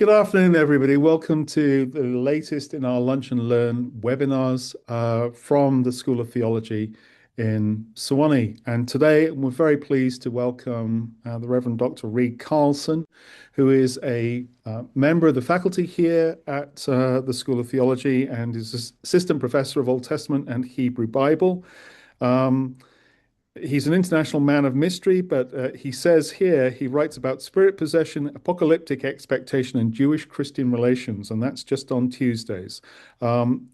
Good afternoon, everybody. Welcome to the latest in our Lunch and Learn webinars from the School of Theology in Sewanee. And today we're very pleased to welcome the Reverend Dr. Reed Carlson, who is a member of the faculty here at the School of Theology and is Assistant Professor of Old Testament and Hebrew Bible. He's an international man of mystery, but he says here he writes about spirit possession, apocalyptic expectation, and Jewish Christian relations, and that's just on Tuesdays.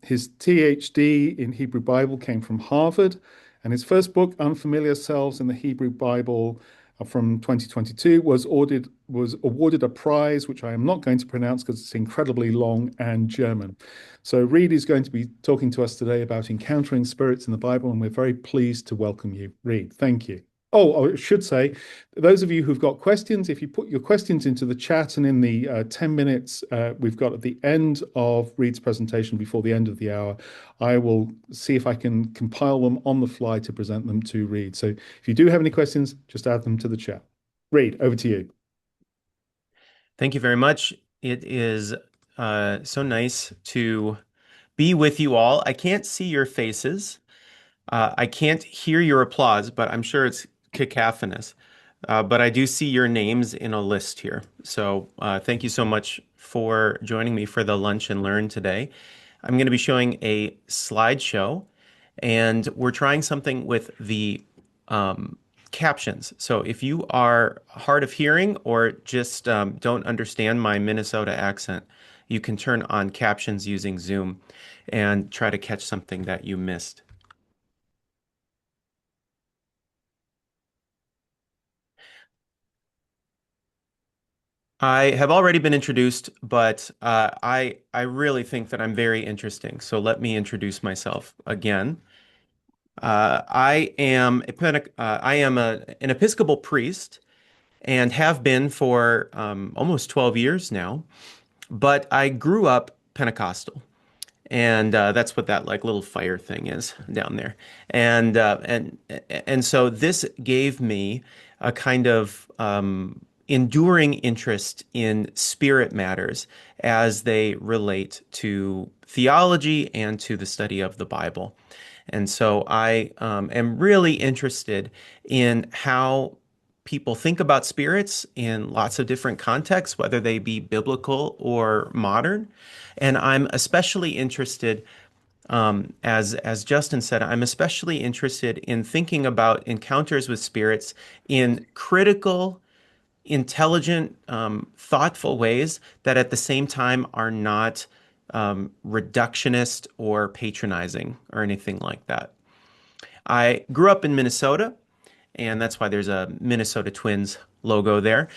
His THD in Hebrew Bible came from Harvard, and his first book, Unfamiliar Selves in the Hebrew Bible, from 2022, was awarded a prize, which I am not going to pronounce because it's incredibly long and German. So Reed is going to be talking to us today about encountering spirits in the Bible, and we're very pleased to welcome you, Reed. Thank you. Oh, I should say, those of you who've got questions, if you put your questions into the chat and in the 10 minutes we've got at the end of Reed's presentation before the end of the hour, I will see if I can compile them on the fly to present them to Reed. So if you do have any questions, just add them to the chat. Reed, over to you. Thank you very much. It is so nice to be with you all. I can't see your faces. I can't hear your applause, but I'm sure it's cacophonous. But I do see your names in a list here. So thank you so much for joining me for the Lunch and Learn today. I'm going to be showing a slideshow, and we're trying something with the captions. So if you are hard of hearing or just don't understand my Minnesota accent, you can turn on captions using Zoom and try to catch something that you missed. I have already been introduced, but I really think that I'm very interesting. So let me introduce myself again. I am an Episcopal priest and have been for almost 12 years now. But I grew up Pentecostal, and that's what that like little fire thing is down there. And so this gave me a kind of enduring interest in spirit matters as they relate to theology and to the study of the Bible. And so I am really interested in how people think about spirits in lots of different contexts, whether they be biblical or modern. And I'm especially interested, as Justin said, I'm especially interested in thinking about encounters with spirits in critical, intelligent, thoughtful ways that at the same time are not reductionist or patronizing or anything like that. I grew up in Minnesota, and that's why there's a Minnesota Twins logo there.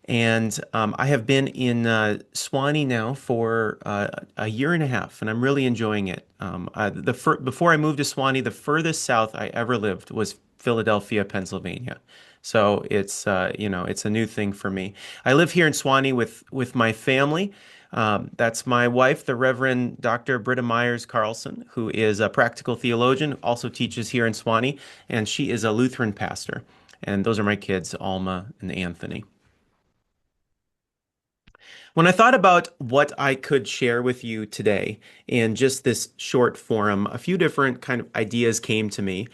And I have been in Sewanee now for a year and a half, and I'm really enjoying it. Before I moved to Sewanee, the furthest south I ever lived was Philadelphia, Pennsylvania. So it's it's a new thing for me. I live here in Sewanee with my family. That's my wife, the Reverend Dr. Britta Myers Carlson, who is a practical theologian, also teaches here in Sewanee, and she is a Lutheran pastor. And those are my kids, Alma and Anthony. When I thought about what I could share with you today in just this short forum, a few different kind of ideas came to me.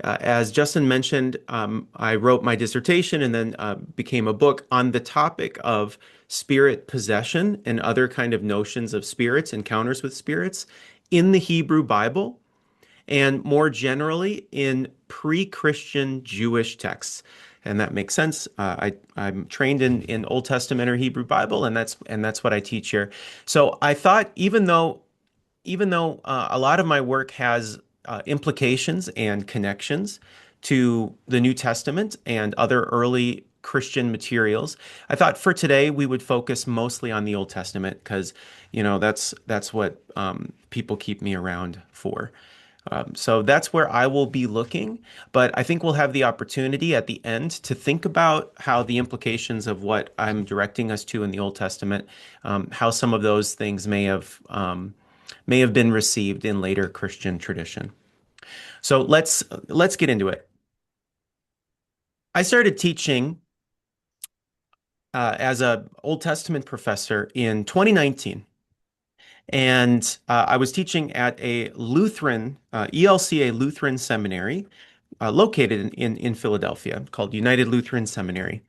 As Justin mentioned, I wrote my dissertation and then became a book on the topic of spirit possession and other kind of notions of spirits, encounters with spirits in the Hebrew Bible, and more generally in pre-Christian Jewish texts. And that makes sense. I'm trained in Old Testament or Hebrew Bible, and that's what I teach here. So I thought, even though a lot of my work has implications and connections to the New Testament and other early Christian materials, I thought for today we would focus mostly on the Old Testament because, that's what people keep me around for. So that's where I will be looking, but I think we'll have the opportunity at the end to think about how the implications of what I'm directing us to in the Old Testament, how some of those things may have been received in later Christian tradition. So let's get into it. I started teaching as a Old Testament professor in 2019. And I was teaching at a Lutheran, ELCA Lutheran seminary located in Philadelphia called United Lutheran Seminary.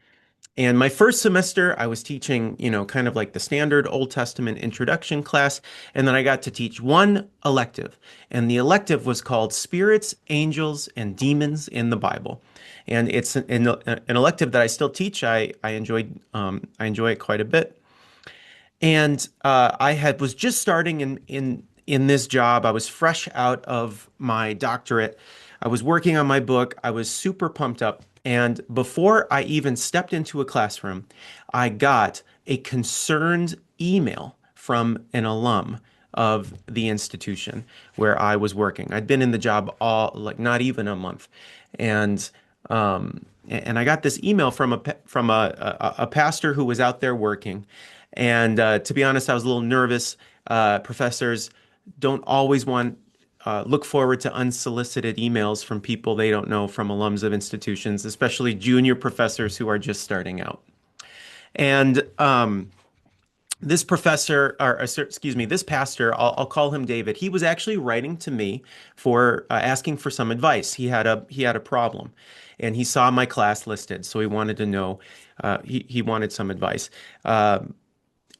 And my first semester, I was teaching, kind of like the standard Old Testament introduction class. And then I got to teach one elective. And the elective was called Spirits, Angels, and Demons in the Bible. And it's an elective that I still teach. I enjoy it quite a bit. And was just starting in this job. I was fresh out of my doctorate. I was working on my book. I was super pumped up. And before I even stepped into a classroom, I got a concerned email from an alum of the institution where I was working. I'd been in the job all like not even a month, and and I got this email from a pastor who was out there working. And to be honest, I was a little nervous. Professors don't always want look forward to unsolicited emails from people they don't know from alums of institutions, especially junior professors who are just starting out. And this professor, excuse me, this pastor, I'll call him David. He was actually writing to me for asking for some advice. He had a problem, and he saw my class listed, so he wanted to know. He wanted some advice.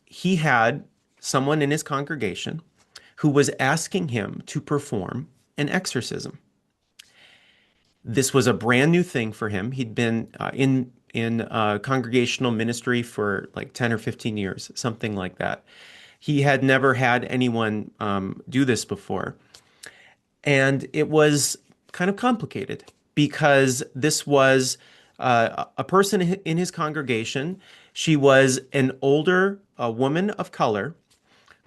He had someone in his congregation who was asking him to perform an exorcism. This was a brand new thing for him. He'd been in congregational ministry for like 10 or 15 years, something like that. He had never had anyone do this before. And it was kind of complicated because this was a person in his congregation. She was an older woman of color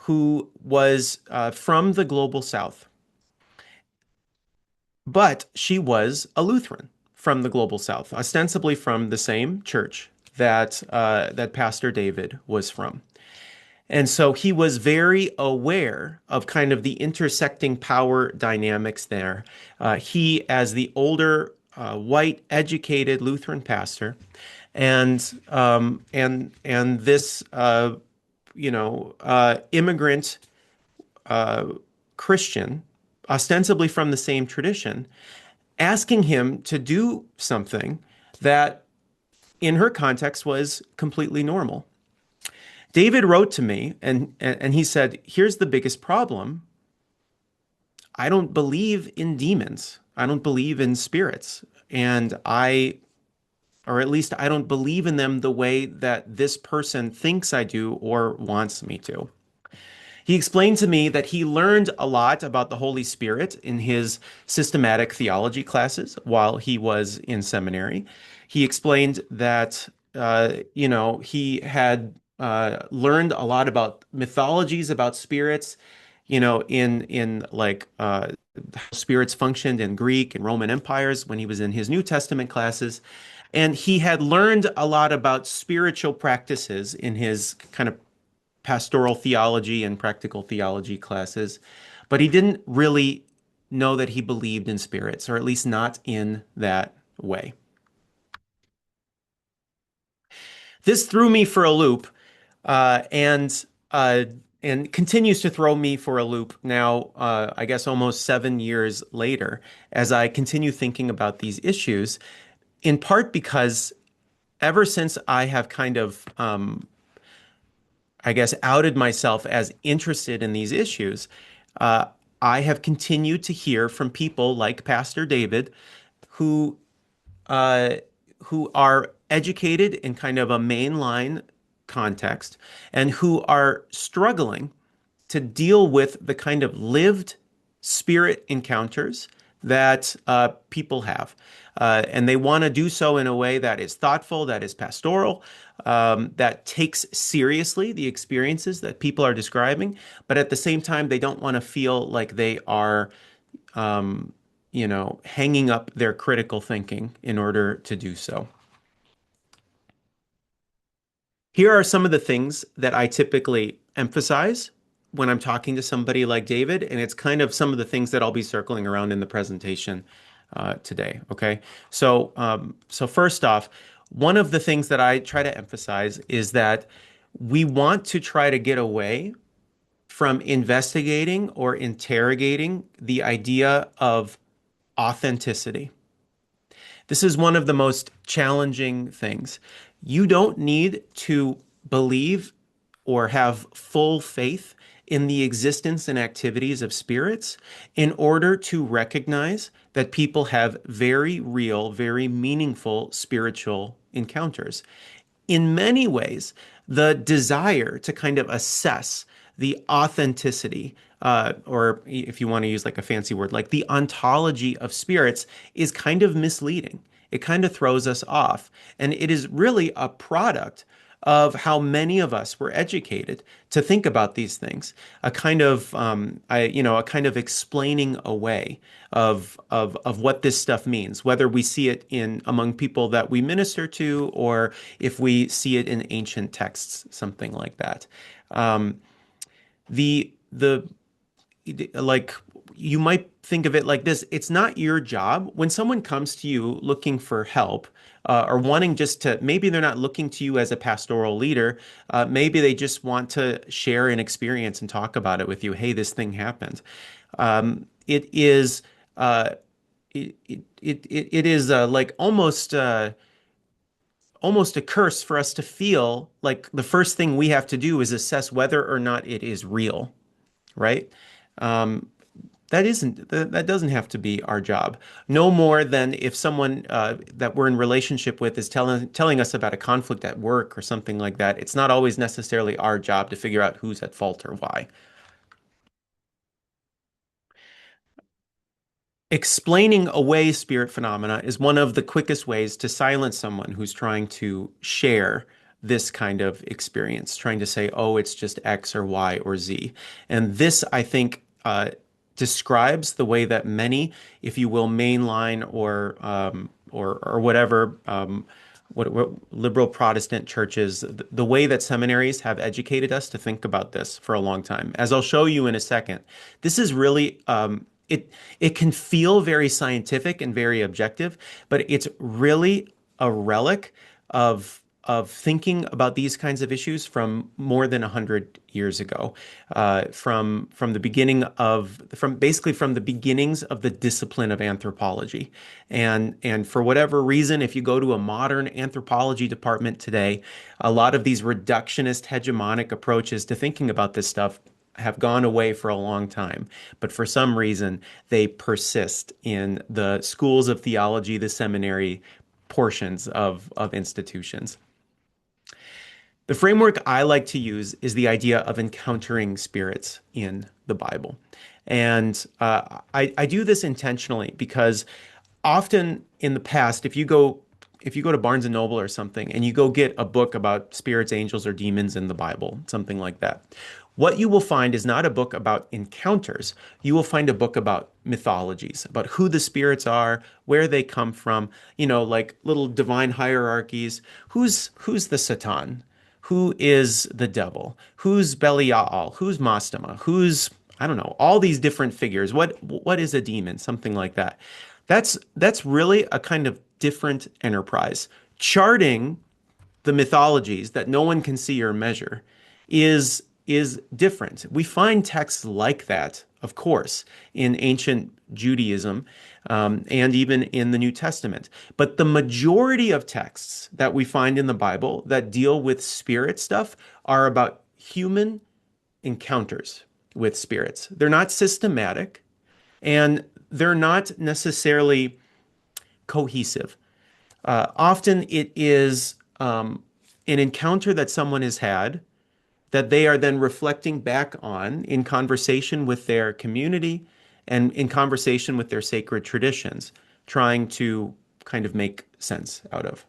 who was from the global South. But she was a Lutheran from the global South, ostensibly from the same church that Pastor David was from. And so he was very aware of kind of the intersecting power dynamics there. He, as the older, white, educated Lutheran pastor, and this immigrant Christian, ostensibly from the same tradition, asking him to do something that in her context was completely normal. David wrote to me and he said, here's the biggest problem. I don't believe in demons. I don't believe in spirits. And or at least I don't believe in them the way that this person thinks I do or wants me to. He explained to me that he learned a lot about the Holy Spirit in his systematic theology classes while he was in seminary. He explained that, he had learned a lot about mythologies about spirits, in like how spirits functioned in Greek and Roman empires when he was in his New Testament classes. And he had learned a lot about spiritual practices in his kind of pastoral theology and practical theology classes, but he didn't really know that he believed in spirits, or at least not in that way. This threw me for a loop, and continues to throw me for a loop now, I guess almost 7 years later, as I continue thinking about these issues, in part because ever since I have kind of I guess, outed myself as interested in these issues, I have continued to hear from people like Pastor David, who uh, who are educated in kind of a mainline context and who are struggling to deal with the kind of lived spirit encounters that people have. And they want to do so in a way that is thoughtful, that is pastoral, that takes seriously the experiences that people are describing. But at the same time, they don't want to feel like they are, hanging up their critical thinking in order to do so. Here are some of the things that I typically emphasize when I'm talking to somebody like David, and it's kind of some of the things that I'll be circling around in the presentation today. Okay, so first off, one of the things that I try to emphasize is that we want to try to get away from investigating or interrogating the idea of authenticity. This is one of the most challenging things. You don't need to believe or have full faith in the existence and activities of spirits in order to recognize that people have very real, very meaningful spiritual encounters. In many ways, the desire to kind of assess the authenticity, or if you want to use like a fancy word, like the ontology of spirits, is kind of misleading. It kind of throws us off. And it is really a product of how many of us were educated to think about these things, a kind of, a kind of explaining away of what this stuff means, whether we see it in among people that we minister to, or if we see it in ancient texts, something like that. Um, the like you might think of it like this. It's not your job when someone comes to you looking for help, or wanting just to, maybe they're not looking to you as a pastoral leader. Maybe they just want to share an experience and talk about it with you. Hey, this thing happened. It is it is like almost a curse for us to feel like the first thing we have to do is assess whether or not it is real, right? Um, that doesn't have to be our job. No more than if someone that we're in relationship with is telling us about a conflict at work or something like that. It's not always necessarily our job to figure out who's at fault or why. Explaining away spirit phenomena is one of the quickest ways to silence someone who's trying to share this kind of experience, trying to say, oh, it's just X or Y or Z. And this, I think, describes the way that many, if you will, mainline or whatever, what liberal Protestant churches, the way that seminaries have educated us to think about this for a long time. As I'll show you in a second, this is really it can feel very scientific and very objective, but it's really a relic of thinking about these kinds of issues from more than 100 years ago, from the beginning of from basically from the beginnings of the discipline of anthropology, and for whatever reason, if you go to a modern anthropology department today, a lot of these reductionist hegemonic approaches to thinking about this stuff have gone away for a long time, but for some reason they persist in the schools of theology, the seminary portions of institutions. The framework I like to use is the idea of encountering spirits in the Bible. And I do this intentionally because often in the past, if you go to Barnes and Noble or something and you go get a book about spirits, angels, or demons in the Bible, something like that, what you will find is not a book about encounters. You will find a book about mythologies, about who the spirits are, where they come from, like little divine hierarchies. Who's the Satan? Who is the devil? Who's Belial? Who's Mastema? Who's, I don't know, all these different figures. What is a demon? Something like that. That's really a kind of different enterprise. Charting the mythologies that no one can see or measure is different. We find texts like that, of course, in ancient Judaism, and even in the New Testament. But the majority of texts that we find in the Bible that deal with spirit stuff are about human encounters with spirits. They're not systematic, and they're not necessarily cohesive. Often it is an encounter that someone has had that they are then reflecting back on in conversation with their community and in conversation with their sacred traditions, trying to kind of make sense out of.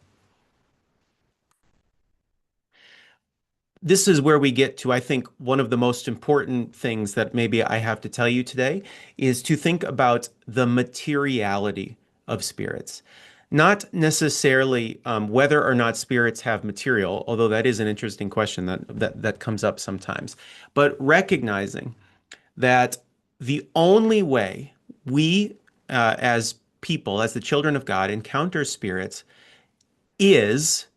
This is where we get to, I think, one of the most important things that maybe I have to tell you today is to think about the materiality of spirits. Not necessarily whether or not spirits have material, although that is an interesting question that comes up sometimes, but recognizing that the only way we, as people, as the children of God, encounter spirits is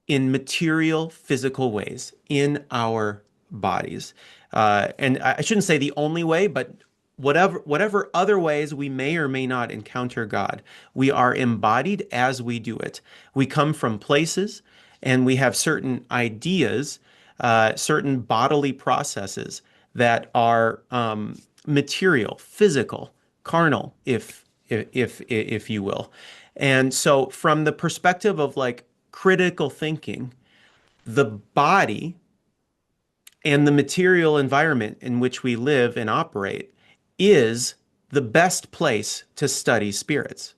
in material, physical ways in our bodies. And I shouldn't say the only way, but whatever other ways we may or may not encounter God, we are embodied as we do it. We come from places and we have certain ideas, certain bodily processes that are material, physical, carnal, if you will. And so from the perspective of like critical thinking, the body and the material environment in which we live and operate is the best place to study spirits.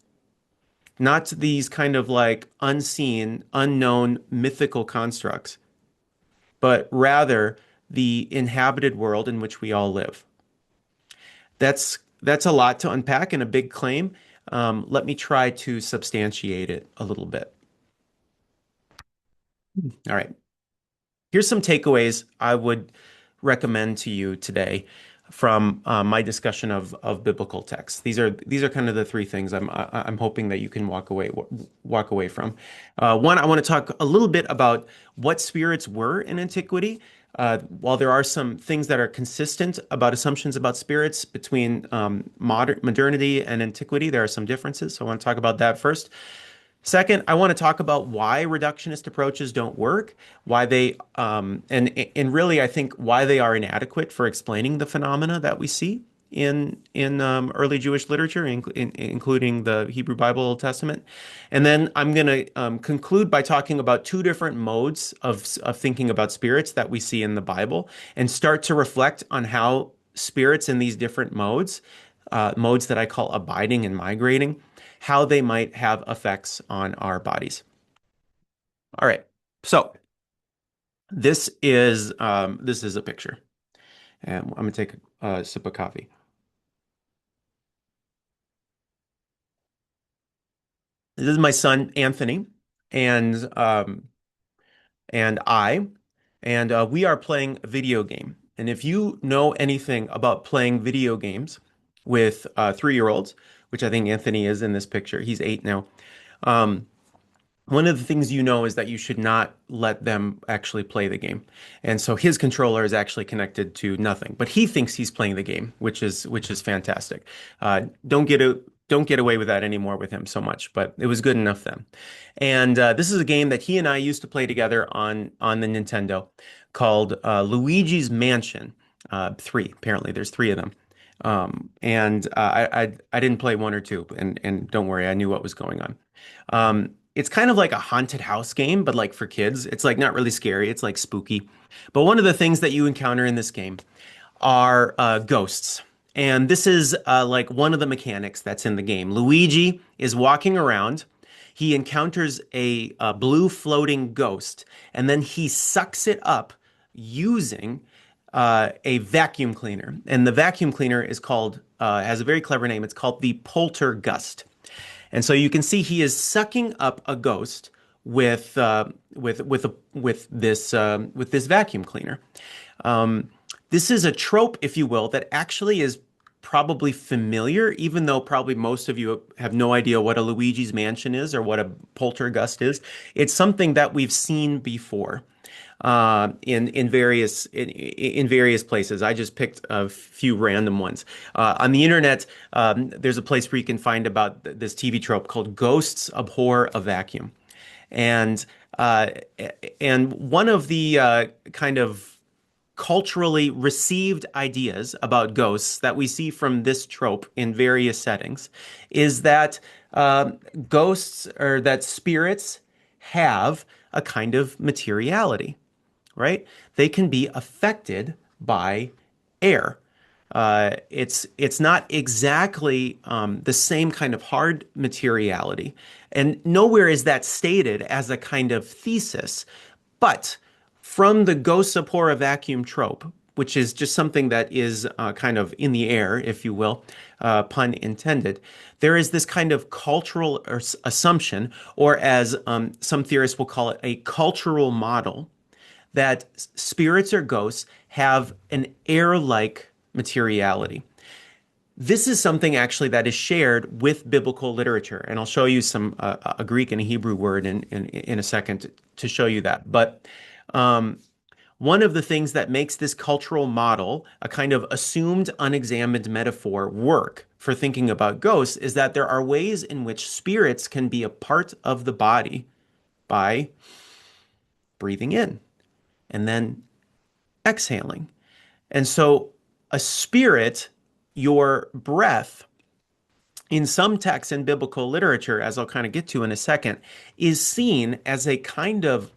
Not these kind of like unseen, unknown, mythical constructs, but rather the inhabited world in which we all live. That's a lot to unpack in a big claim. Let me try to substantiate it a little bit. All right. Here's some takeaways I would recommend to you today from my discussion of biblical texts. These are kind of the three things I'm hoping that you can walk away from. One, I want to talk a little bit about what spirits were in antiquity. While there are some things that are consistent about assumptions about spirits between modernity and antiquity, there are some differences. So I want to talk about that first. Second, I want to talk about why reductionist approaches don't work, why they, and really, I think why they are inadequate for explaining the phenomena that we see in early Jewish literature, including the Hebrew Bible, Old Testament. And then I'm going to conclude by talking about two different modes of thinking about spirits that we see in the Bible, and start to reflect on how spirits in these different modes, modes that I call abiding and migrating, how they might have effects on our bodies. All right, so this is a picture, and I'm gonna take a sip of coffee. This is my son Anthony, and and I, and we are playing a video game. And if you know anything about playing video games with 3-year-olds, which I think Anthony is in this picture, he's 8 now. Um, One of the things you know is that you should not let them actually play the game. And so his controller is actually connected to nothing, but he thinks he's playing the game, which is fantastic. Don't get away with that anymore with him so much, but it was good enough then. And this is a game that he and I used to play together on the Nintendo called Luigi's Mansion 3. Apparently, there's 3 of them. And I didn't play 1 or 2, and don't worry, I knew what was going on. It's kind of like a haunted house game, but like for kids. It's like not really scary. It's like spooky. But one of the things that you encounter in this game are ghosts. And this is like one of the mechanics that's in the game. Luigi is walking around. He encounters a blue floating ghost, and then he sucks it up using a vacuum cleaner. And the vacuum cleaner is called, has a very clever name. It's called the Poltergust. And so you can see he is sucking up a ghost with this vacuum cleaner. This is a trope, if you will, that actually is probably familiar, even though probably most of you have no idea what a Luigi's Mansion is or what a poltergust is. It's something that we've seen before in various places. I just picked a few random ones. On the internet, there's a place where you can find about this TV trope called "Ghosts Abhor a Vacuum," and uh, and one of the kind of culturally received ideas about ghosts that we see from this trope in various settings is that ghosts or that spirits have a kind of materiality, right? They can be affected by air. It's not exactly the same kind of hard materiality, and nowhere is that stated as a kind of thesis. But from the ghost Sapora vacuum trope, which is just something that is kind of in the air, if you will, pun intended, there is this kind of cultural assumption, or as some theorists will call it, a cultural model that spirits or ghosts have an air-like materiality. This is something actually that is shared with biblical literature, and I'll show you some a Greek and a Hebrew word in a second to show you that. But um, one of the things that makes this cultural model, a kind of assumed, unexamined metaphor, work for thinking about ghosts is that there are ways in which spirits can be a part of the body by breathing in and then exhaling. And so a spirit, your breath, in some texts in biblical literature, as I'll kind of get to in a second, is seen as a kind of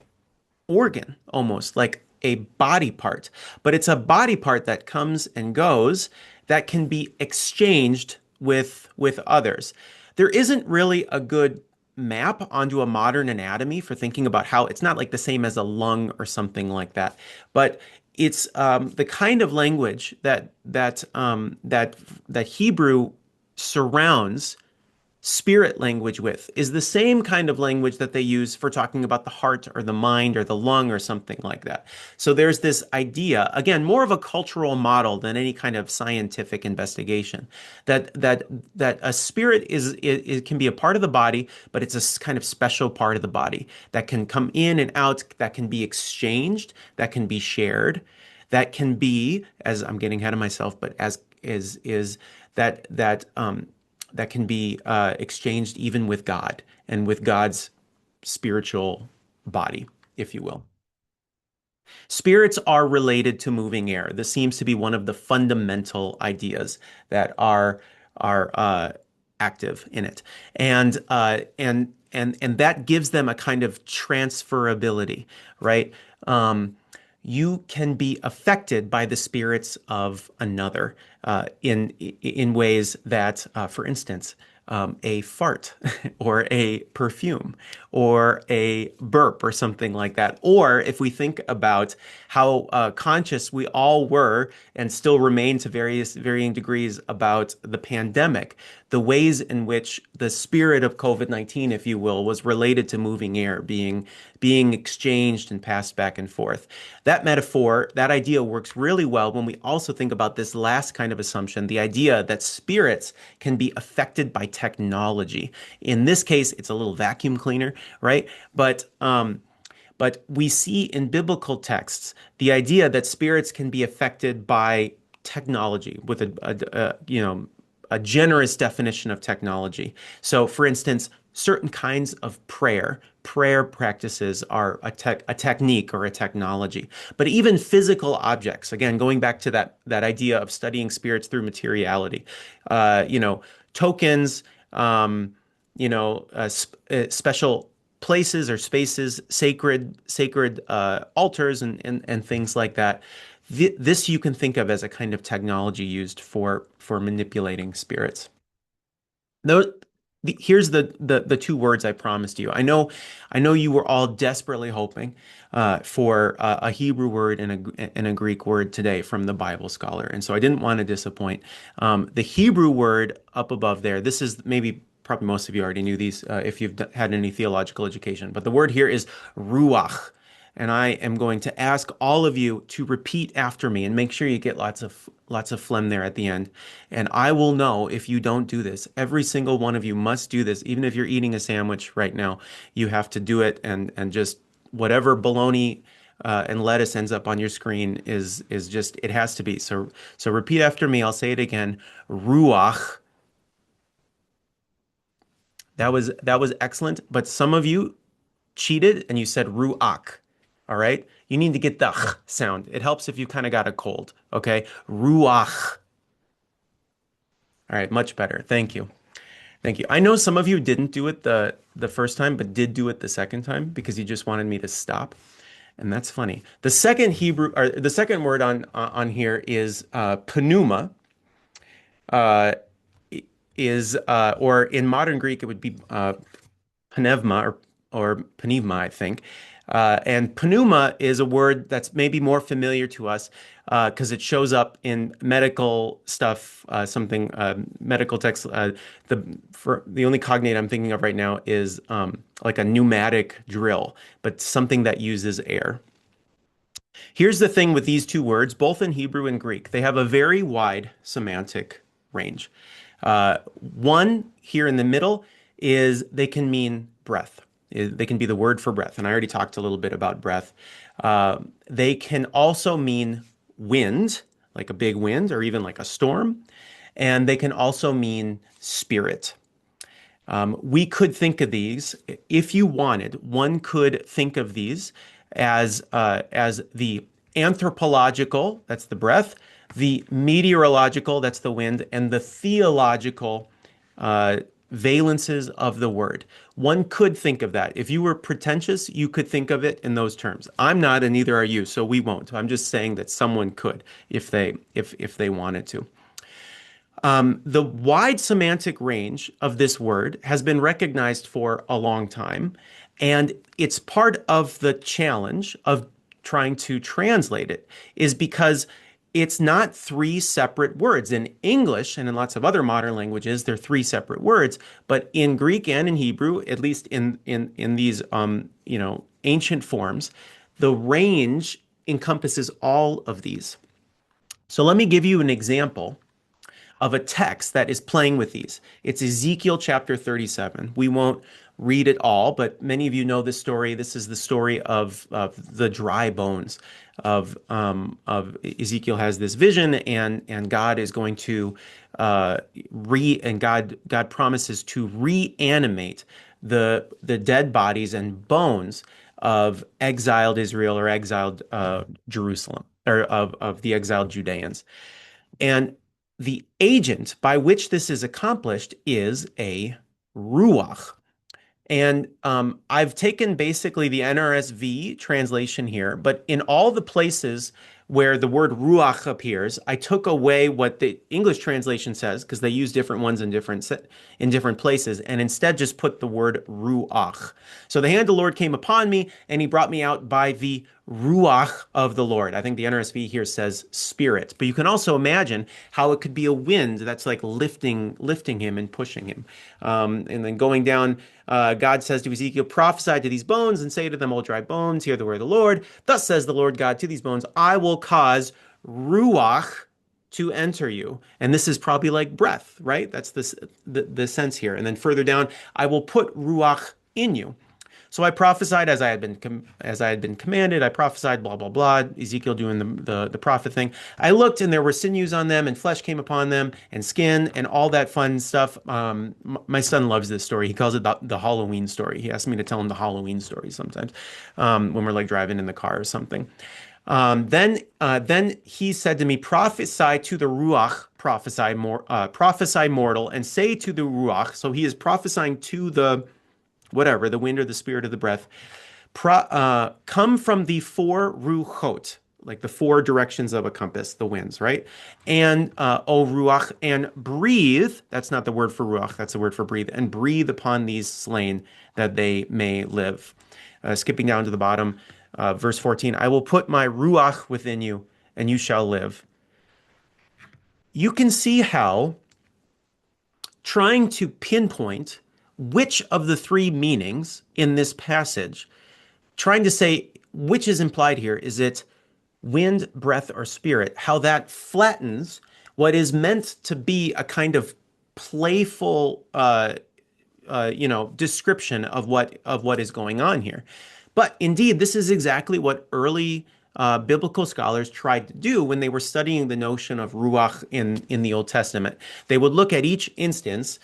organ, almost like a body part. But it's a body part that comes and goes that can be exchanged with others. There isn't really a good map onto a modern anatomy for thinking about how it's not like the same as a lung or something like that, but it's the kind of language that Hebrew surrounds spirit language with is the same kind of language that they use for talking about the heart or the mind or the lung or something like that. So there's this idea, again, more of a cultural model than any kind of scientific investigation, that a spirit is can be a part of the body, but it's a kind of special part of the body that can come in and out, that can be exchanged, that can be shared, that can be, as I'm getting ahead of myself, but as is that can be exchanged even with God and with God's spiritual body, if you will. Spirits are related to moving air. This seems to be one of the fundamental ideas that are active in it, and that gives them a kind of transferability, right? You can be affected by the spirits of another in ways that, for instance, a fart or a perfume or a burp or something like that. Or if we think about how conscious we all were and still remain to varying degrees about the pandemic, the ways in which the spirit of COVID-19, if you will, was related to moving air being exchanged and passed back and forth. That metaphor, that idea works really well when we also think about this last kind of assumption, the idea that spirits can be affected by technology. In this case, it's a little vacuum cleaner, right? But we see in biblical texts the idea that spirits can be affected by technology with a generous definition of technology. So, for instance, certain kinds of prayer practices are a technique or a technology. But even physical objects, again, going back to that idea of studying spirits through materiality, tokens, special places or spaces, sacred altars and things like that. This you can think of as a kind of technology used for manipulating spirits. Those, here's the two words I promised you. I know you were all desperately hoping for a Hebrew word and a Greek word today from the Bible scholar, and so I didn't want to disappoint. The Hebrew word up above there. This is maybe probably most of you already knew these if you've had any theological education, but the word here is ruach. And I am going to ask all of you to repeat after me and make sure you get lots of phlegm there at the end. And I will know if you don't do this. Every single one of you must do this. Even if you're eating a sandwich right now, you have to do it and just whatever bologna and lettuce ends up on your screen is just it has to be. So repeat after me. I'll say it again. Ruach. That was excellent, but some of you cheated and you said ruach. All right. You need to get the sound. It helps if you kind of got a cold. Okay. Ruach. All right. Much better. Thank you. Thank you. I know some of you didn't do it the first time, but did do it the second time because you just wanted me to stop. And that's funny. The second Hebrew or the second word on here is pneuma. Uh, or in modern Greek it would be pneuma or pneuma, I think. And pneuma is a word that's maybe more familiar to us because it shows up in medical stuff, medical text. The only cognate I'm thinking of right now is like a pneumatic drill, but something that uses air. Here's the thing with these two words, both in Hebrew and Greek, they have a very wide semantic range. One here in the middle is they can mean breath. They can be the word for breath. And I already talked a little bit about breath. They can also mean wind, like a big wind or even like a storm. And they can also mean spirit. We could think of these, if you wanted, one could think of these as the anthropological, that's the breath, the meteorological, that's the wind, and the theological valences of the word. One could think of that. If you were pretentious, you could think of it in those terms. I'm not, and neither are you, so we won't. I'm just saying that someone could if they wanted to. The wide semantic range of this word has been recognized for a long time, and it's part of the challenge of trying to translate it is because it's not three separate words. In English and in lots of other modern languages, they're three separate words, but in Greek and in Hebrew, at least in these ancient forms, the range encompasses all of these. So let me give you an example of a text that is playing with these. It's Ezekiel chapter 37. We won't read it all, but many of you know this story. This is the story of the dry bones of Ezekiel has this vision, and God is going to God promises to reanimate the dead bodies and bones of exiled Israel or exiled Jerusalem, or of the exiled Judeans. And the agent by which this is accomplished is a ruach. And I've taken basically the NRSV translation here, but in all the places where the word ruach appears, I took away what the English translation says because they use different ones in different places, and instead just put the word ruach. So the hand of the Lord came upon me, and he brought me out by the ruach of the Lord. I think the NRSV here says spirit, but you can also imagine how it could be a wind that's like lifting him and pushing him. And then going down, God says to Ezekiel, prophesy to these bones and say to them, O dry bones, hear the word of the Lord. Thus says the Lord God to these bones, I will cause ruach to enter you. And this is probably like breath, right? That's the sense here. And then further down, I will put ruach in you. So I prophesied as I had been commanded. I prophesied, blah, blah, blah. Ezekiel doing the prophet thing. I looked, and there were sinews on them, and flesh came upon them, and skin, and all that fun stuff. My son loves this story. He calls it the Halloween story. He asks me to tell him the Halloween story sometimes when we're like driving in the car or something. Then he said to me, prophesy to the Ruach, prophesy mortal, and say to the Ruach. So he is prophesying to the whatever, the wind or the spirit of the breath, come from the four ruchot, like the four directions of a compass, the winds, right? And O ruach, and breathe, that's not the word for ruach, that's the word for breathe, and breathe upon these slain that they may live. Skipping down to the bottom, verse 14, I will put my ruach within you, and you shall live. You can see how trying to pinpoint which of the three meanings in this passage, trying to say which is implied here, is it wind, breath, or spirit, how that flattens what is meant to be a kind of playful, description of what is going on here. But indeed, this is exactly what early biblical scholars tried to do when they were studying the notion of ruach in the Old Testament. They would look at each instance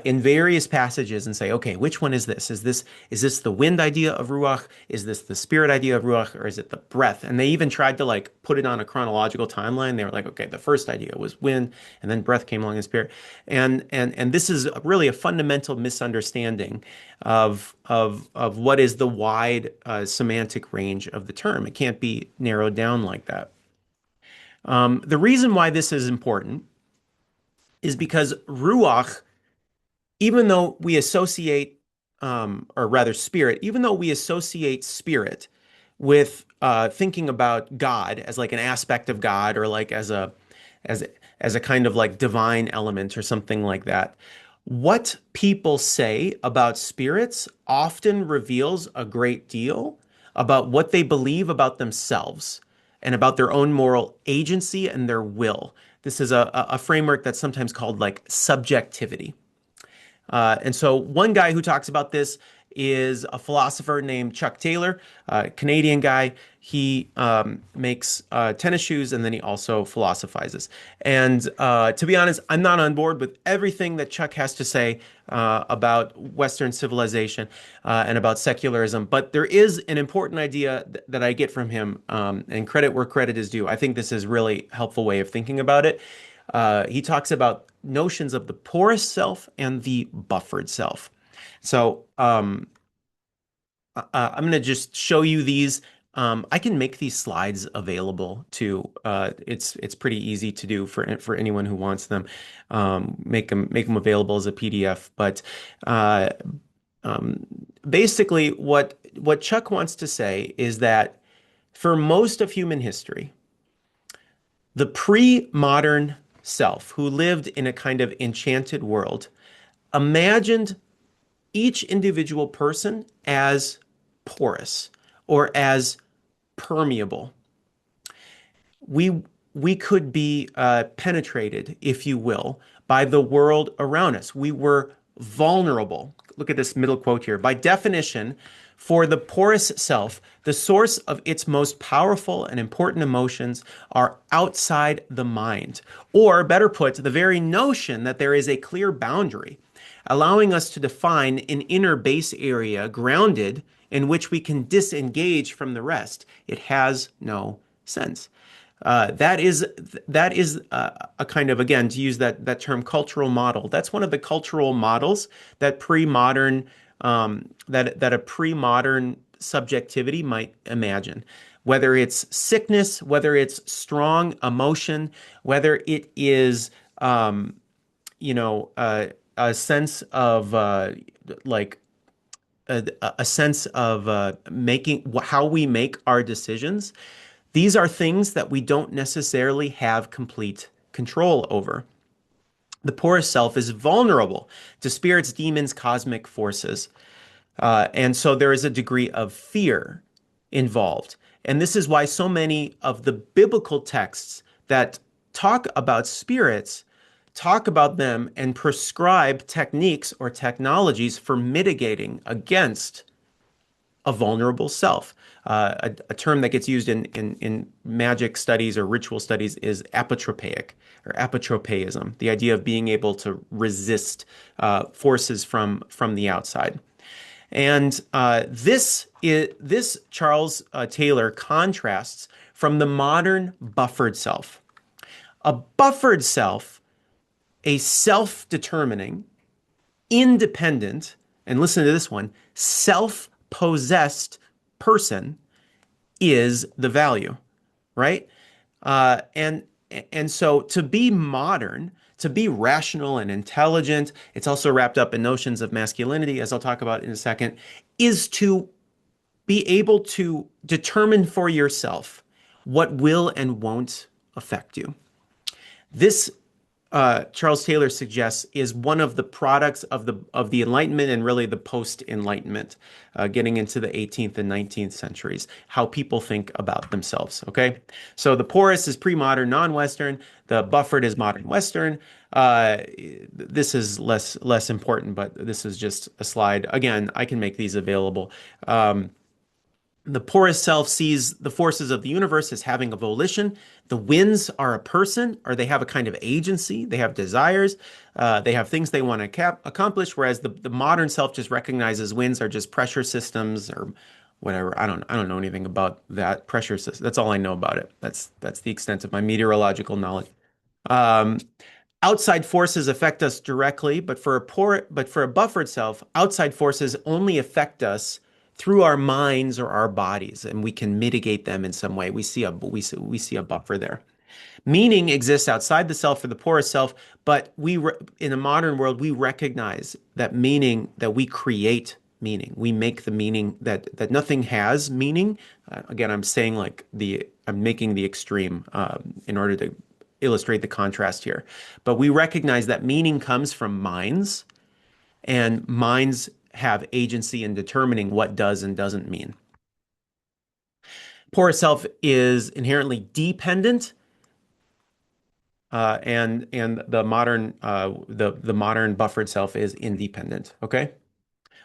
in various passages and say, okay, which one is this? Is this the wind idea of ruach? Is this the spirit idea of ruach? Or is it the breath? And they even tried to like put it on a chronological timeline. They were like, okay, the first idea was wind, and then breath came along as spirit. And this is really a fundamental misunderstanding of what is the wide semantic range of the term. It can't be narrowed down like that. The reason why this is important is because ruach, even though we associate, or rather spirit, even though we associate spirit with thinking about God as like an aspect of God, or like as a kind of like divine element or something like that, what people say about spirits often reveals a great deal about what they believe about themselves and about their own moral agency and their will. This is a framework that's sometimes called like subjectivity. And so one guy who talks about this is a philosopher named Chuck Taylor, a Canadian guy. He makes tennis shoes and then he also philosophizes. And to be honest, I'm not on board with everything that Chuck has to say about Western civilization and about secularism. But there is an important idea that I get from him, and credit where credit is due. I think this is really helpful way of thinking about it. He talks about notions of the porous self and the buffered self. So I'm going to just show you these. I can make these slides available too. It's pretty easy to do for anyone who wants them. Make them available as a PDF. But uh, basically, what Chuck wants to say is that for most of human history, the pre-modern self, who lived in a kind of enchanted world, imagined each individual person as porous or as permeable. We we could be penetrated, if you will, by the world around us. We were vulnerable. Look at this middle quote here. By definition, for the porous self, the source of its most powerful and important emotions are outside the mind. Or, better put, the very notion that there is a clear boundary, allowing us to define an inner base area grounded in which we can disengage from the rest. It has no sense. That is a kind of, again, to use that term, cultural model. That's one of the cultural models that pre-modern that a pre-modern subjectivity might imagine. Whether it's sickness, whether it's strong emotion, whether it is a sense of like a sense of making how we make our decisions. These are things that we don't necessarily have complete control over. The porous self is vulnerable to spirits, demons, cosmic forces. And so there is a degree of fear involved. And this is why so many of the biblical texts that talk about spirits talk about them and prescribe techniques or technologies for mitigating against a vulnerable self. A term that gets used in magic studies or ritual studies is apotropaic or apotropaism, the idea of being able to resist forces from the outside. And this Charles Taylor contrasts from the modern buffered self. A buffered self, a self-determining, independent, and listen to this one, self-possessed person is the value, right? And so to be modern, to be rational and intelligent, it's also wrapped up in notions of masculinity, as I'll talk about in a second, is to be able to determine for yourself what will and won't affect you. This Charles Taylor suggests is one of the products of the Enlightenment and really the post-Enlightenment, getting into the 18th and 19th centuries, how people think about themselves. Okay, so the porous is pre-modern, non-Western. The buffered is modern Western. This is less important, but this is just a slide. Again, I can make these available. The porous self sees the forces of the universe as having a volition. The winds are a person, or they have a kind of agency. They have desires. They have things they want to accomplish. Whereas the modern self just recognizes winds are just pressure systems or whatever. I don't know anything about that pressure system. That's all I know about it. That's the extent of my meteorological knowledge. Um, Outside forces affect us directly, but for a buffered self, outside forces only affect us through our minds or our bodies, and we can mitigate them in some way. We see a buffer there. Meaning exists outside the self for the porous self, but in a modern world we recognize that meaning, that we create meaning. We make the meaning that nothing has meaning. Again, I'm making the extreme in order to illustrate the contrast here. But we recognize that meaning comes from minds, and minds have agency in determining what does and doesn't mean. Porous self is inherently dependent. and the modern buffer itself is independent. Okay.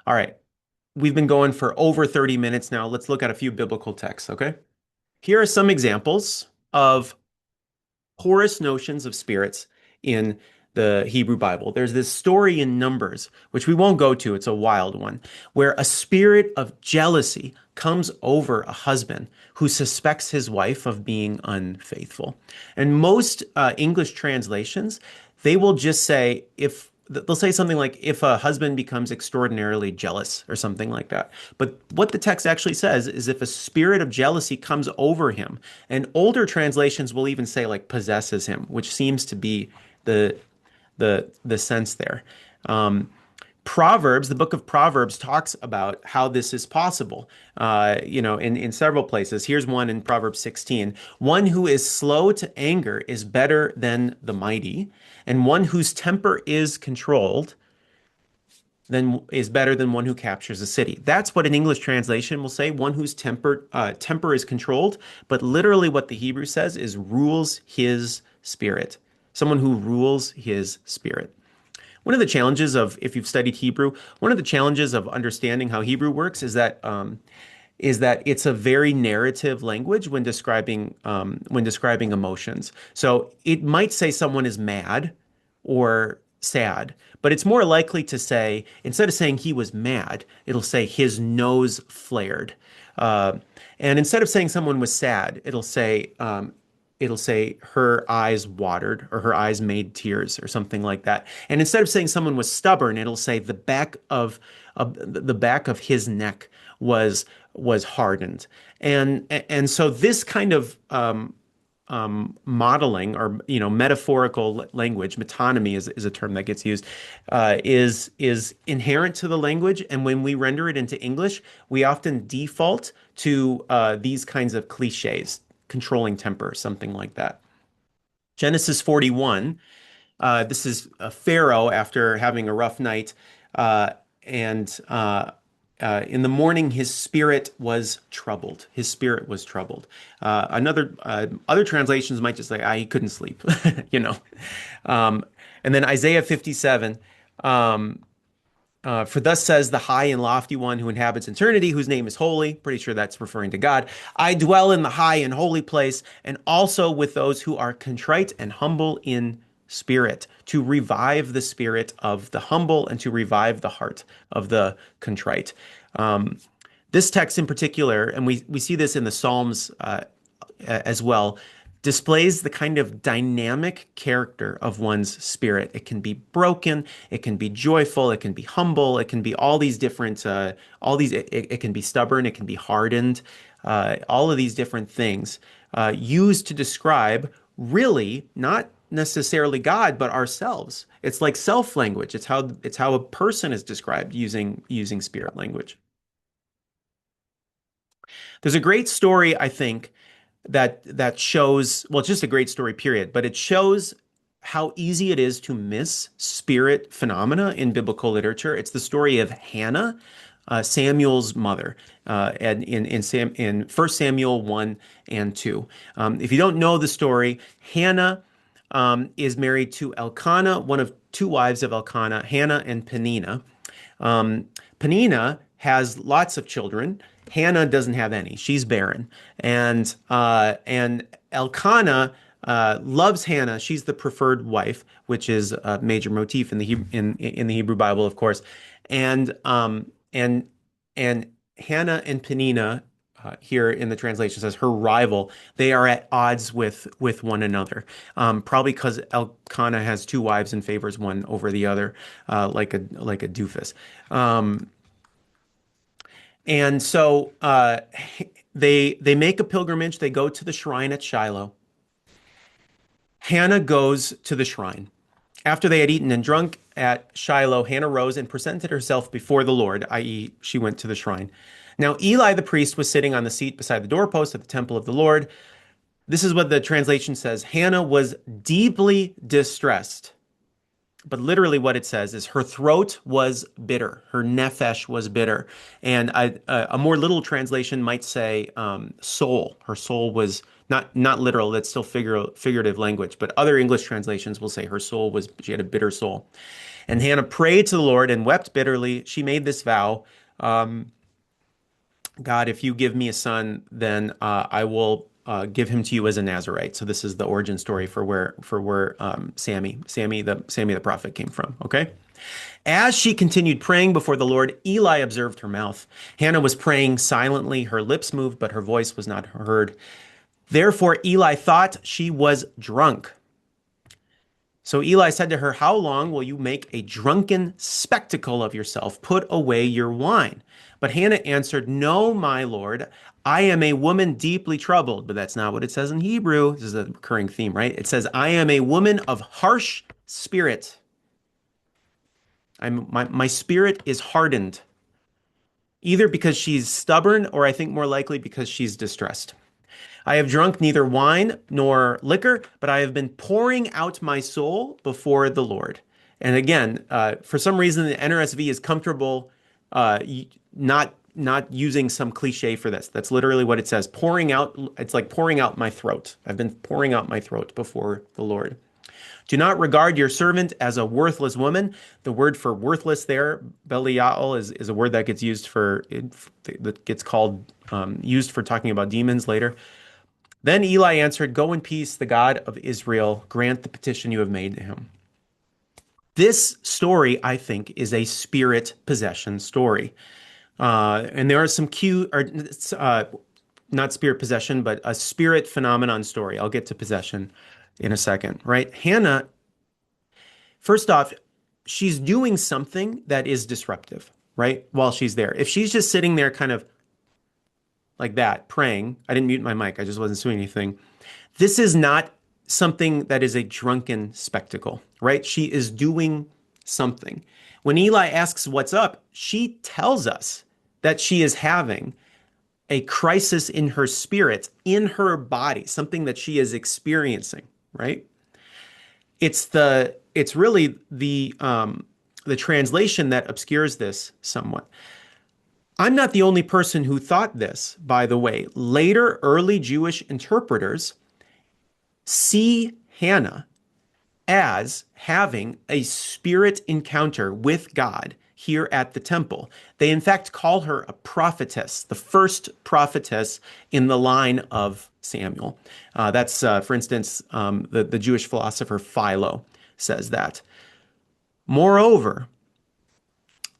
All right. We've been going for over 30 minutes now. Let's look at a few biblical texts. Okay. Here are some examples of porous notions of spirits in the Hebrew Bible. There's this story in Numbers, which we won't go to, it's a wild one, where a spirit of jealousy comes over a husband who suspects his wife of being unfaithful. And most English translations, they will just say, if they'll say something like, if a husband becomes extraordinarily jealous or something like that. But what the text actually says is if a spirit of jealousy comes over him, and older translations will even say like possesses him, which seems to be the the sense there. Proverbs, the book of Proverbs talks about how this is possible, in several places. Here's one in Proverbs 16. One who is slow to anger is better than the mighty, and one whose temper is controlled then is better than one who captures a city. That's what an English translation will say, one whose temper is controlled, but literally what the Hebrew says is rules his spirit. Someone who rules his spirit. One of the challenges of, if you've studied Hebrew, one of the challenges of understanding how Hebrew works is that it's a very narrative language when describing emotions. So it might say someone is mad or sad, but it's more likely to say, instead of saying he was mad, it'll say his nose flared. And instead of saying someone was sad, it'll say her eyes watered or her eyes made tears or something like that. And instead of saying someone was stubborn, it'll say the back of his neck was hardened. And so this kind of modeling or metaphorical language, metonymy is a term that gets used, is inherent to the language. And when we render it into English, we often default to these kinds of cliches, controlling temper, something like that. Genesis 41. This is Pharaoh after having a rough night, and in the morning, his spirit was troubled. His spirit was troubled. Other translations might just say, he couldn't sleep, you know. And then Isaiah 57, for thus says the high and lofty one who inhabits eternity, whose name is holy. Pretty sure that's referring to God. I dwell in the high and holy place, and also with those who are contrite and humble in spirit, to revive the spirit of the humble and to revive the heart of the contrite. This text in particular, and we see this in the Psalms as well, displays the kind of dynamic character of one's spirit. It can be broken, it can be joyful, it can be humble, it can be all these different, it can be stubborn, it can be hardened, all of these different things used to describe really not necessarily God, but ourselves. It's like self-language. It's how a person is described using spirit language. There's a great story, I think, that shows, well, it's just a great story, period, but it shows how easy it is to miss spirit phenomena in biblical literature. It's the story of Hannah, Samuel's mother, and in 1 Samuel 1 and 2. If you don't know the story, Hannah is married to Elkanah, one of two wives of Elkanah, Hannah and Peninnah. Peninnah has lots of children. Hannah doesn't have any. She's barren. And Elkanah loves Hannah. She's the preferred wife, which is a major motif in the Hebrew Bible, of course. And Hannah and Peninnah, here in the translation says her rival, they are at odds with one another, probably because Elkanah has two wives and favors one over the other, like a doofus. And so they make a pilgrimage. They go to the shrine at Shiloh. Hannah goes to the shrine. After they had eaten and drunk at Shiloh, Hannah rose and presented herself before the Lord, i.e., she went to the shrine. Now, Eli the priest was sitting on the seat beside the doorpost of the temple of the Lord. This is what the translation says. Hannah was deeply distressed but literally what it says is her throat was bitter. Her nephesh was bitter. And a more literal translation might say soul. Her soul was not literal. That's still figurative language. But other English translations will say her soul was, she had a bitter soul. And Hannah prayed to the Lord and wept bitterly. She made this vow. God, if you give me a son, then I will give him to you as a Nazarite. So this is the origin story for where Sammy the prophet came from. Okay. As she continued praying before the Lord, Eli observed her mouth. Hannah was praying silently. Her lips moved, but her voice was not heard. Therefore, Eli thought she was drunk. So Eli said to her, "How long will you make a drunken spectacle of yourself? Put away your wine." But Hannah answered, "No, my lord, I am a woman deeply troubled." But that's not what it says in Hebrew. This is a recurring theme, right? It says, "I am a woman of harsh spirit. My spirit is hardened." Either because she's stubborn, or I think more likely because she's distressed. "I have drunk neither wine nor liquor, but I have been pouring out my soul before the Lord." And again, for some reason, the NRSV is comfortable not using some cliche for this. That's literally what it says. Pouring out, it's like pouring out my throat. I've been pouring out my throat before the Lord. "Do not regard your servant as a worthless woman." The word for worthless there, Belial, is a word that gets used that gets called, used for talking about demons later. Then Eli answered, "Go in peace, the God of Israel grant the petition you have made to him." This story, I think, is a spirit possession story. And there are some not spirit possession, but a spirit phenomenon story. I'll get to possession in a second, right? Hannah, first off, she's doing something that is disruptive, right? While she's there. If she's just sitting there kind of like that, praying. I didn't mute my mic. I just wasn't doing anything. This is not something that is a drunken spectacle, right? She is doing something. When Eli asks what's up, she tells us that she is having a crisis in her spirit, in her body, something that she is experiencing, right? It's really the translation that obscures this somewhat. I'm not the only person who thought this, by the way. Later, early Jewish interpreters see Hannah as having a spirit encounter with God here at the temple. They, in fact, call her a prophetess, the first prophetess in the line of Samuel. That's, for instance, the Jewish philosopher Philo says that. Moreover,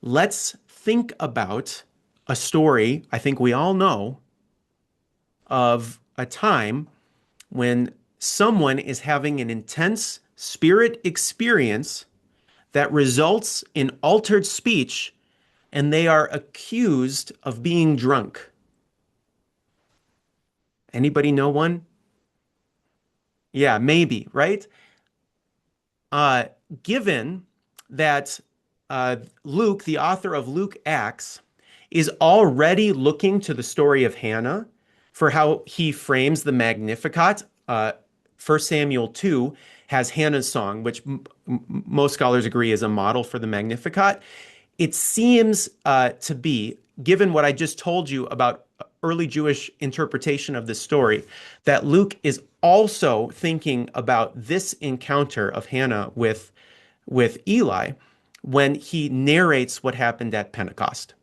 let's think about a story I think we all know of a time when someone is having an intense spirit experience that results in altered speech and they are accused of being drunk. Anybody know one? Yeah, maybe, right? Given that Luke, the author of Luke Acts, is already looking to the story of Hannah for how he frames the Magnificat. 1 Samuel 2 has Hannah's song, which most scholars agree is a model for the Magnificat. It seems to be, given what I just told you about early Jewish interpretation of this story, that Luke is also thinking about this encounter of Hannah with Eli when he narrates what happened at Pentecost.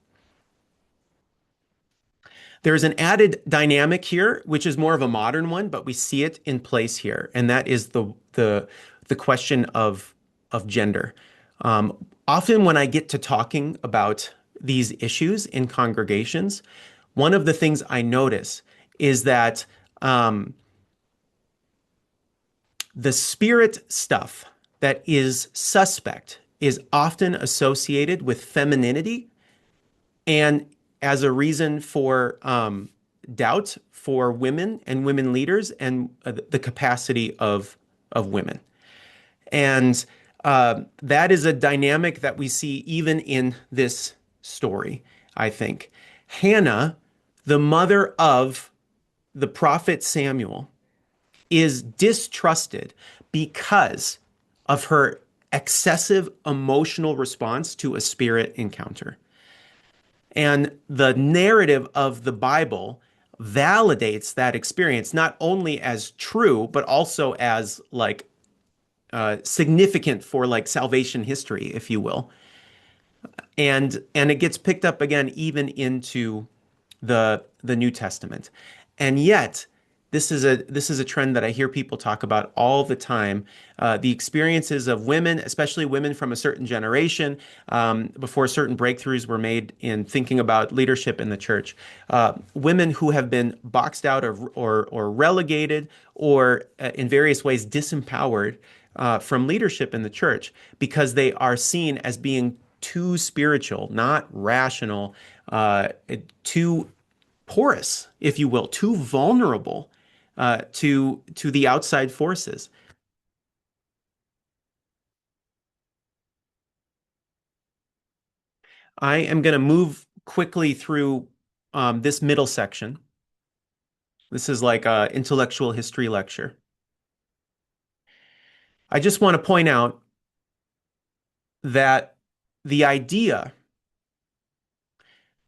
There's an added dynamic here, which is more of a modern one, but we see it in place here, and that is the question of gender. Often when I get to talking about these issues in congregations, one of the things I notice is that the spirit stuff that is suspect is often associated with femininity and as a reason for doubt for women and women leaders and the capacity of women. And that is a dynamic that we see even in this story, I think. Hannah, the mother of the prophet Samuel, is distrusted because of her excessive emotional response to a spirit encounter. And the narrative of the Bible validates that experience not only as true, but also as like significant for like salvation history, if you will. And it gets picked up again even into the New Testament. And yet, this is a trend that I hear people talk about all the time. The experiences of women, especially women from a certain generation, before certain breakthroughs were made in thinking about leadership in the church. Women who have been boxed out or relegated or in various ways disempowered from leadership in the church because they are seen as being too spiritual, not rational, too porous, if you will, too vulnerable to the outside forces. I am going to move quickly through this middle section. This is like a intellectual history lecture. I just want to point out that the idea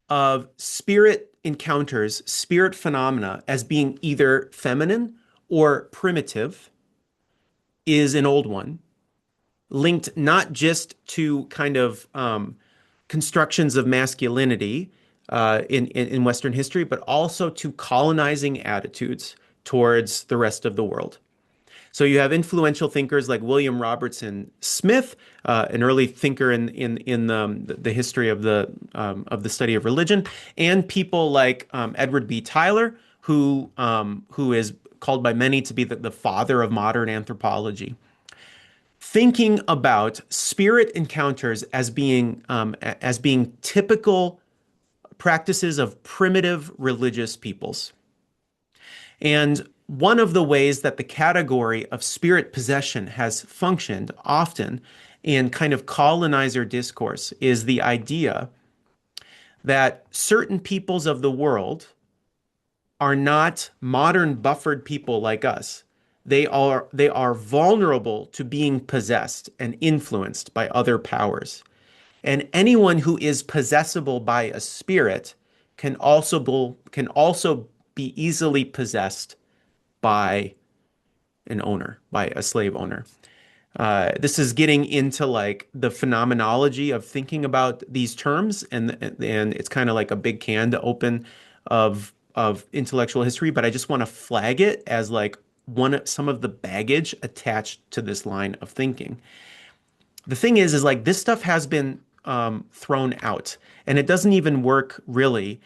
of spirit encounters, spirit phenomena as being either feminine or primitive is an old one, linked not just to kind of constructions of masculinity in Western history, but also to colonizing attitudes towards the rest of the world. So you have influential thinkers like William Robertson Smith, an early thinker in the history of the study of religion, and people like Edward B. Tyler, who is called by many to be the father of modern anthropology. Thinking about spirit encounters as being typical practices of primitive religious peoples. And one of the ways that the category of spirit possession has functioned often in kind of colonizer discourse is the idea that certain peoples of the world are not modern buffered people like us. They are vulnerable to being possessed and influenced by other powers. And anyone who is possessible by a spirit can also be easily possessed by an owner, by a slave owner. This is getting into like the phenomenology of thinking about these terms, and it's kind of like a big can to open of intellectual history. But I just want to flag it as like some of the baggage attached to this line of thinking. The thing is like this stuff has been thrown out, and it doesn't even work really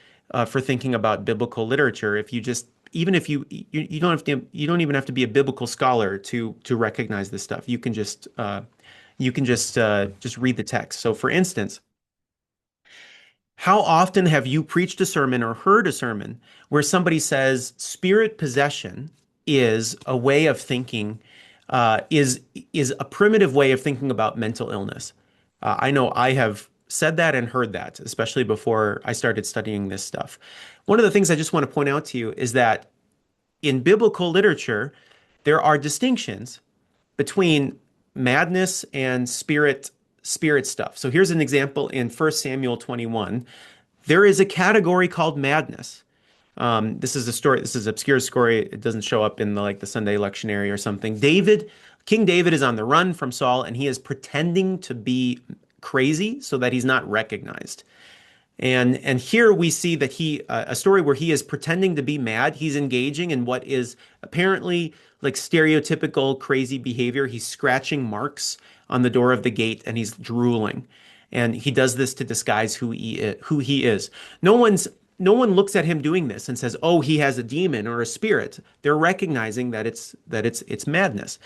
for thinking about biblical literature. If you just even if you don't even have to be a biblical scholar to recognize this stuff. You can just read the text. So, for instance, how often have you preached a sermon or heard a sermon where somebody says spirit possession is a way of thinking, is a primitive way of thinking about mental illness? I know I have said that and heard that, especially before I started studying this stuff. One of the things I just want to point out to you is that in biblical literature, there are distinctions between madness and spirit stuff. So here's an example in 1 Samuel 21. There is a category called madness. This is a story. This is an obscure story. It doesn't show up in the Sunday lectionary or something. King David is on the run from Saul, and he is pretending to be crazy so that he's not recognized. And here we see that a story where he is pretending to be mad. He's engaging in what is apparently like stereotypical crazy behavior. He's scratching marks on the door of the gate and he's drooling. And he does this to disguise who he is. No one looks at him doing this and says, "Oh, he has a demon or a spirit." They're recognizing that it's madness,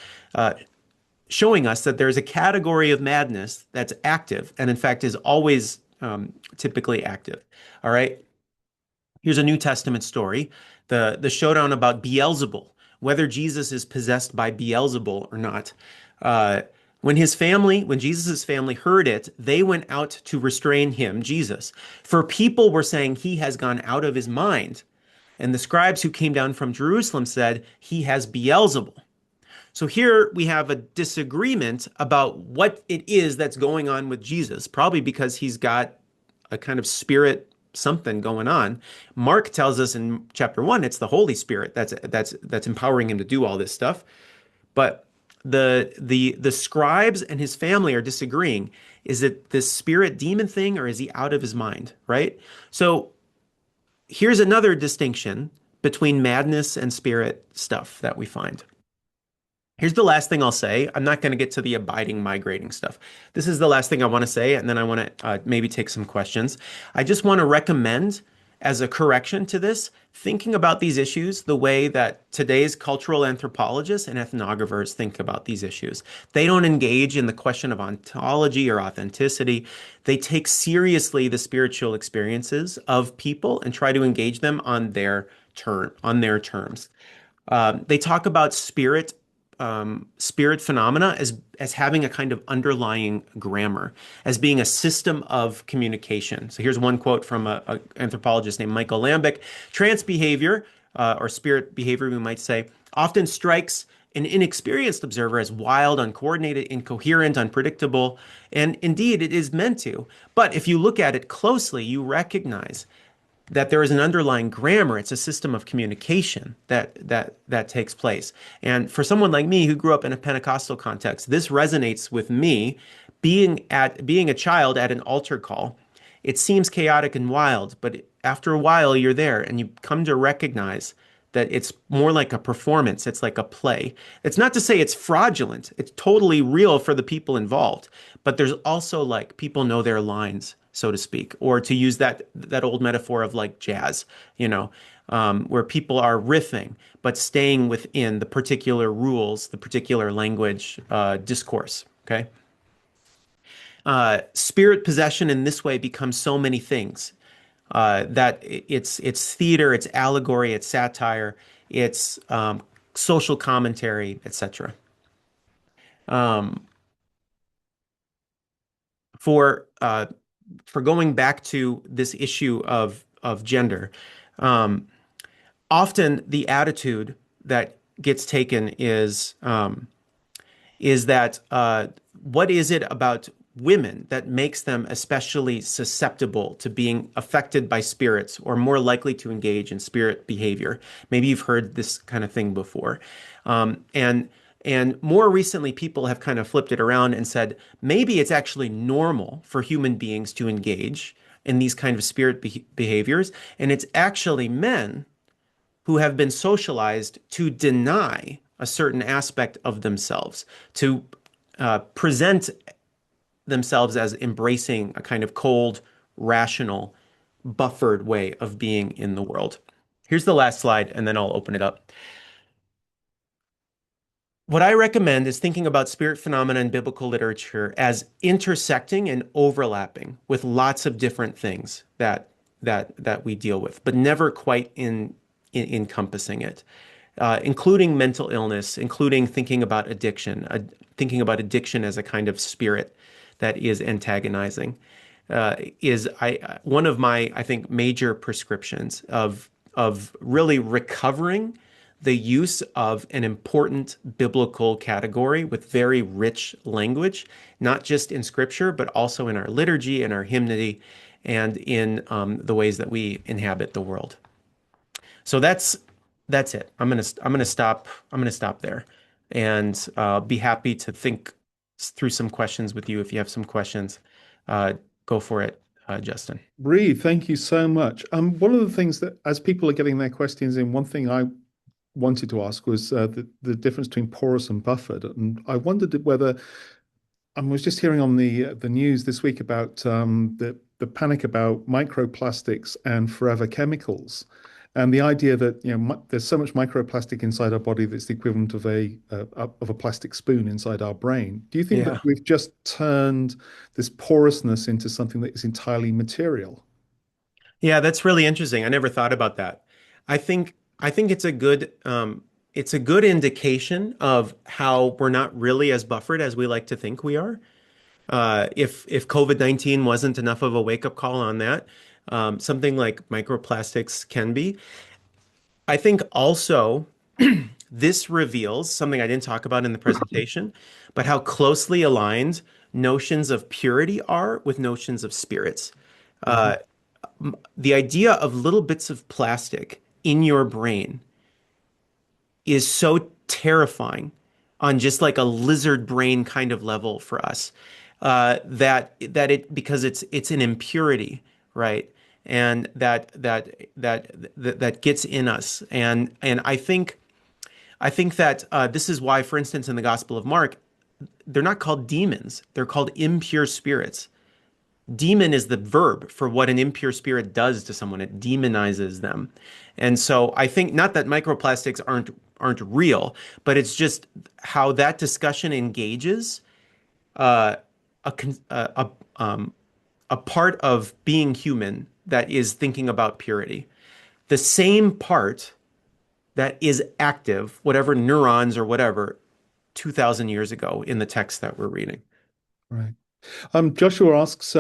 showing us that there's a category of madness that's active and in fact is always typically active. All right. Here's a New Testament story, the showdown about Beelzebul, whether Jesus is possessed by Beelzebul or not. When Jesus' family heard it, they went out to restrain him, Jesus. For people were saying he has gone out of his mind. And the scribes who came down from Jerusalem said, he has Beelzebul. So here we have a disagreement about what it is that's going on with Jesus, probably because he's got a kind of spirit something going on. Mark tells us in chapter 1 it's the Holy Spirit that's empowering him to do all this stuff. But the scribes and his family are disagreeing. Is it this spirit demon thing or is he out of his mind, right? So here's another distinction between madness and spirit stuff that we find. Here's the last thing I'll say. I'm not going to get to the abiding, migrating stuff. This is the last thing I want to say, and then I want to maybe take some questions. I just want to recommend, as a correction to this, thinking about these issues the way that today's cultural anthropologists and ethnographers think about these issues. They don't engage in the question of ontology or authenticity. They take seriously the spiritual experiences of people and try to engage them on their terms. They talk about spirit phenomena as having a kind of underlying grammar, as being a system of communication. So here's one quote from an anthropologist named Michael Lambic. Trance behavior, or spirit behavior, we might say, often strikes an inexperienced observer as wild, uncoordinated, incoherent, unpredictable, and indeed it is meant to. But if you look at it closely, you recognize that there is an underlying grammar. It's a system of communication that takes place. And for someone like me who grew up in a Pentecostal context, this resonates with me. Being a child at an altar call, it seems chaotic and wild, but after a while you're there and you come to recognize that it's more like a performance. It's like a play. It's not to say it's fraudulent. It's totally real for the people involved. But there's also like people know their lines, so to speak, or to use that old metaphor of like jazz, where people are riffing, but staying within the particular rules, the particular language, discourse. Okay. Spirit possession in this way becomes so many things that it's theater, it's allegory, it's satire, it's social commentary, etc. Um, for for going back to this issue of gender, um, often the attitude that gets taken is that what is it about women that makes them especially susceptible to being affected by spirits or more likely to engage in spirit behavior? Maybe you've heard this kind of thing before. And more recently, people have kind of flipped it around and said, maybe it's actually normal for human beings to engage in these kind of spirit behaviors. And it's actually men who have been socialized to deny a certain aspect of themselves, to present themselves as embracing a kind of cold, rational, buffered way of being in the world. Here's the last slide, and then I'll open it up. What I recommend is thinking about spirit phenomena in biblical literature as intersecting and overlapping with lots of different things that we deal with, but never quite encompassing it, including mental illness, including thinking about addiction as a kind of spirit that is antagonizing, is one of my, I think, major prescriptions of really recovering the use of an important biblical category with very rich language, not just in scripture, but also in our liturgy and our hymnody and in the ways that we inhabit the world. So that's it. I'm gonna stop there, and be happy to think through some questions with you if you have some questions. Go for it, Justin. Reed, thank you so much. One of the things that, as people are getting their questions in, one thing I wanted to ask was the difference between porous and buffered, and I wondered whether I was just hearing on the news this week about the panic about microplastics and forever chemicals, and the idea that there's so much microplastic inside our body that's the equivalent of a plastic spoon inside our brain. Do you think that Yeah. we've just turned this porousness into something that is entirely material? Yeah, that's really interesting. I never thought about that. I think it's a good indication of how we're not really as buffered as we like to think we are. If COVID-19 wasn't enough of a wake-up call on that, something like microplastics can be. I think also this reveals something I didn't talk about in the presentation, but how closely aligned notions of purity are with notions of spirits. Mhm. Uh, the idea of little bits of plastic in your brain is so terrifying on just like a lizard brain kind of level for us, that it because it's an impurity, right? And that gets in us. And I think that this is why, for instance, in the Gospel of Mark, they're not called demons; they're called impure spirits. Demon is the verb for what an impure spirit does to someone. It demonizes them. And so I think not that microplastics aren't real, but it's just how that discussion engages uh, a part of being human that is thinking about purity. The same part that is active, whatever neurons or whatever, 2,000 years ago in the text that we're reading. Right. Joshua asks,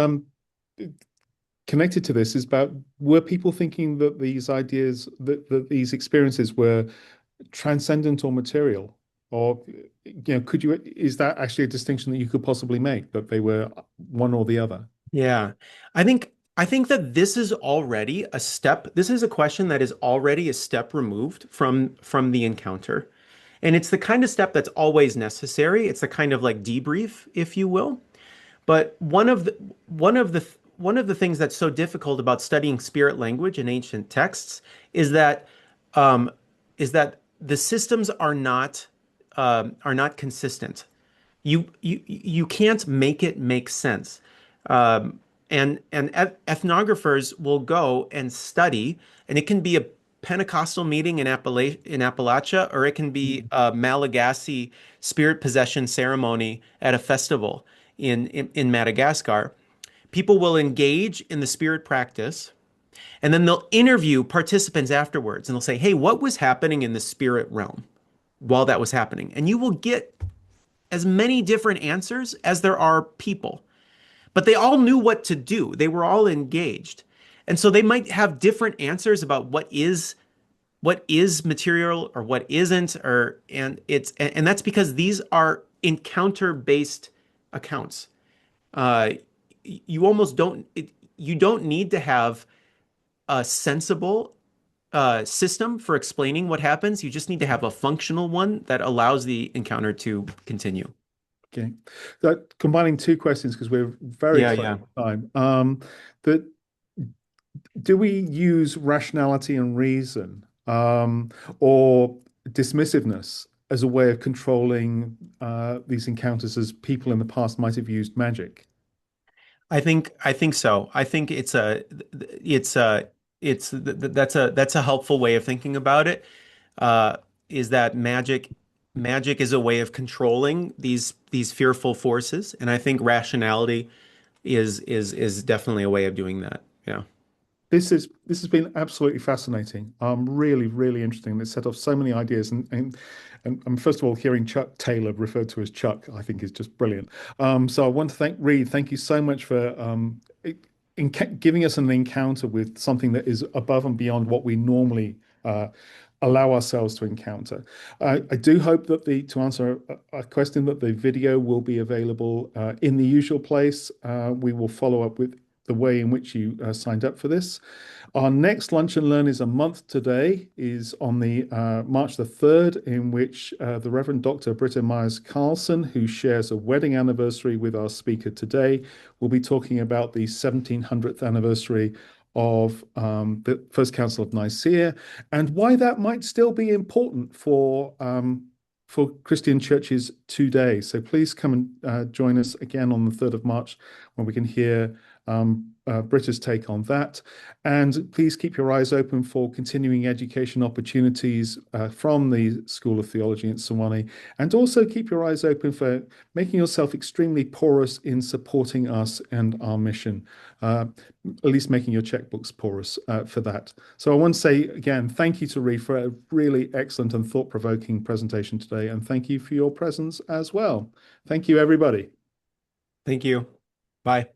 connected to this is about were people thinking that these ideas that these experiences were transcendent or material? Or, could you, is that actually a distinction that you could possibly make, that they were one or the other? Yeah. I think that this is already a step. This is a question that is already a step removed from the encounter. And it's the kind of step that's always necessary. It's the kind of like debrief, if you will. But one of the things that's so difficult about studying spirit language in ancient texts is that um, the systems are not consistent. You can't make it make sense. And ethnographers will go and study, and it can be a Pentecostal meeting in Appalachia, or it can be a Malagasy spirit possession ceremony at a festival in Madagascar. People will engage in the spirit practice, and then they'll interview participants afterwards, and they'll say, "Hey, what was happening in the spirit realm while that was happening?" And you will get as many different answers as there are people. But they all knew what to do. They were all engaged. And so they might have different answers about what is material or what isn't, or and that's because these are encounter-based accounts. Uh, you almost don't you don't need to have a sensible system for explaining what happens. You just need to have a functional one that allows the encounter to continue. Okay. So combining two questions because we're very Yeah, close yeah. to time. That do we use rationality and reason, or dismissiveness as a way of controlling these encounters as people in the past might have used magic? I think so. I think it's a that's a helpful way of thinking about it. Uh, is that magic is a way of controlling these fearful forces, and I think rationality is definitely a way of doing that. Yeah. This has been absolutely fascinating. Really, really interesting. It set off so many ideas, and first of all, hearing Chuck Taylor referred to as Chuck, I think is just brilliant. So I want to thank Reed. Thank you so much for giving us an encounter with something that is above and beyond what we normally allow ourselves to encounter. I do hope that to answer a question, that the video will be available in the usual place. We will follow up with the way in which you signed up for this. Our next Lunch and Learn is a month today, is on the March the 3rd, in which the Reverend Dr. Britta Myers Carlson, who shares a wedding anniversary with our speaker today, will be talking about the 1700th anniversary of the First Council of Nicaea and why that might still be important for Christian churches today. So please come and join us again on the 3rd of March when we can hear Britta's take on that. And please keep your eyes open for continuing education opportunities from the School of Theology at Sewanee. And also keep your eyes open for making yourself extremely porous in supporting us and our mission, at least making your checkbooks porous for that. So I want to say again, thank you to Reed for a really excellent and thought-provoking presentation today. And thank you for your presence as well. Thank you, everybody. Thank you. Bye.